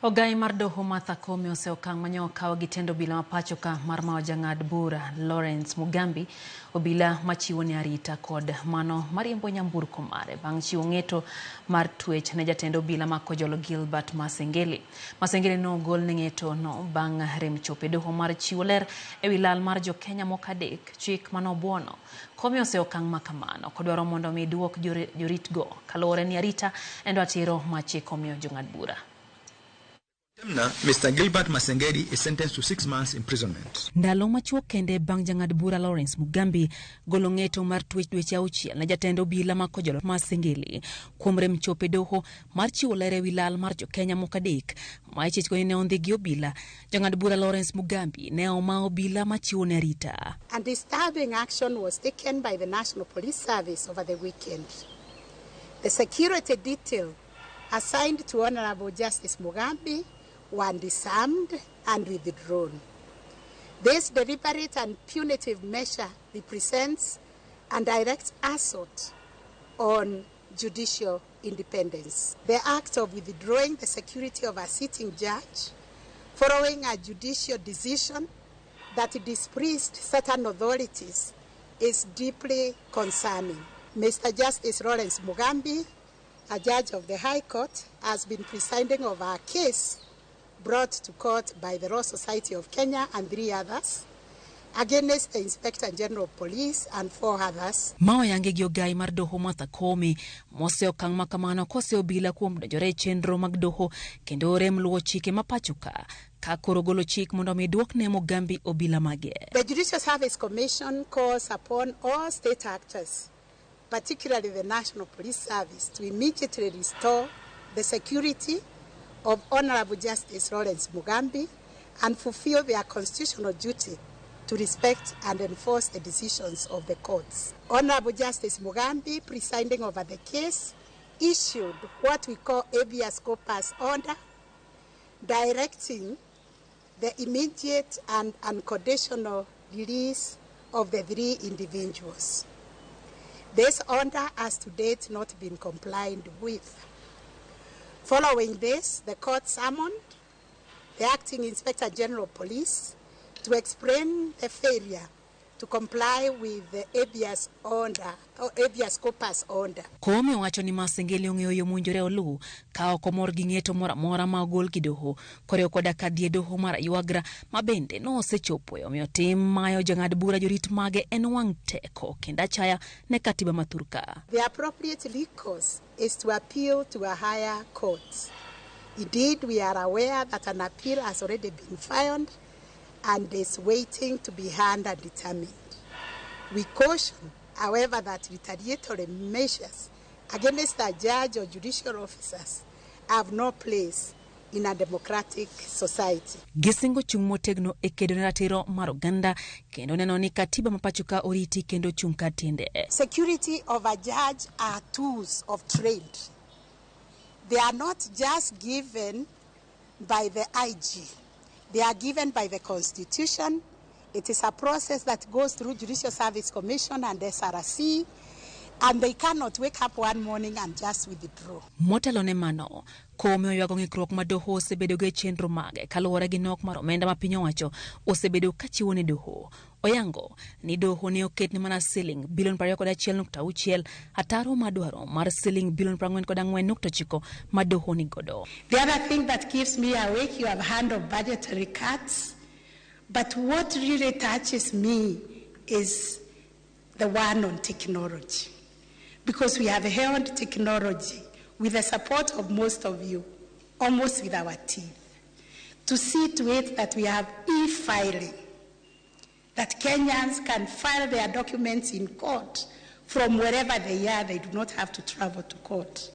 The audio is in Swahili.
Ogai mar doho Martha Koome oseyo okang' manyo kawo gitendo obila mapacho ka mar mayo Jang'ad bura Lawrence Mugambi, obila machiwone arita kod mano mariembo nyamburko mare bang' chiwo ng'eto mar twech ne jatend obila ma kojolo Gilbert Masengeli. Masengeli no ogol ne ng'eto no bang' rem chope doho mar chiwo ler ewi lal mar jo Kenya moko adek, chik mano buono. Koome oseyo okang' makamano kodwaro mondo mi duok jorit go kaluwore ni arita en ratiro ma chik omiyo jong'ad bura. Mr. Gilbert Masengeli is sentenced to 6 months imprisonment. Ndalo machuok kende bang' jang'ad bura Lawrence Mugambi golo ng'eto mar twech dweche 6 ne jatend obila ma kojolo Masengeli kuom rem chope doho mar chiwo ler ewi lal mar jo Kenya moko adek ma ichich ne ondhi gi obila. Jang'ad bura Lawrence Mugambi ne oma obila ma chiwone arita. And disturbing action was taken by the National Police Service over the weekend. The security detail assigned to Honorable Justice Mugambi were disarmed and withdrawn. This deliberate and punitive measure represents and directs assault on judicial independence. The act of withdrawing the security of a sitting judge following a judicial decision that displeased certain authorities is deeply concerning. Mr. Justice Lawrence Mugambi, a judge of the High Court, has been presiding over a case brought to court by the Royal Society of Kenya and 3 others against the Inspector General of Police and 4 others. Mao yange gi Ogai mar doho Martha Koome moseyo okang' makamano koseyo obila kuom donjore chenro mag doho kendo rem luwo chike mapachoka ka koro golo chik mondo mi duok ne Mugambi obila mage. The Judicial Service Commission calls upon all state actors, particularly the National Police Service, to immediately restore the security of Honorable Justice Lawrence Mugambi and fulfill their constitutional duty to respect and enforce the decisions of the courts. Honorable Justice Mugambi, presiding over the case, issued what we call habeas corpus order, directing the immediate and unconditional release of the 3 individuals. This order has to date not been complied with. Following this, the court summoned the acting Inspector General of Police to explain the failure to comply with the habeas corpus order. Koome wacho ni Masengeli ong'eyo yo mwinjore olu ka ok omor gi ng'eto moro amora ma ogol gi doho koreo koda kadhi e doho mar Yuagra ma bende no osechopo omiyo tim mayo jang'ad bura jorit mage en wang' teko kendo achaya ne katiba mathurka. The appropriate recourse is to appeal to a higher court. Indeed, we are aware that an appeal has already been filed and is waiting to be heard and determined. We caution, however, that retaliatory measures against a judge or judicial officers have no place in a democratic society. Gisingo chung motegno e kedo ne ratiro mar oganda kendo neno ni katiba mapachoka oriti kendo chung katinde. Security of a judge are tools of trade. They are not just given by the IG. They are given by the Constitution. It is a process that goes through Judicial Service Commission and SRC, and they cannot wake up one morning and just withdraw. Motelo ne mano, Koome oywago ng'ikruok ma doho osebedo gi chenro mage kaluwore gi nok mar omenda ma piny owacho osebedo ka chiwo ne doho. Oyango ni doho ne oket ni mana siling bilion 21.6 ataro madwaro mar siling bilion 44.9 ma doho ni godo. The other thing that keeps me awake, you have heard of budgetary cuts, but what really touches me is the one on technology. Because we have held technology with the support of most of you, almost with our teeth, to see to it that we have e-filing, that Kenyans can file their documents in court from wherever they are. They do not have to travel to court.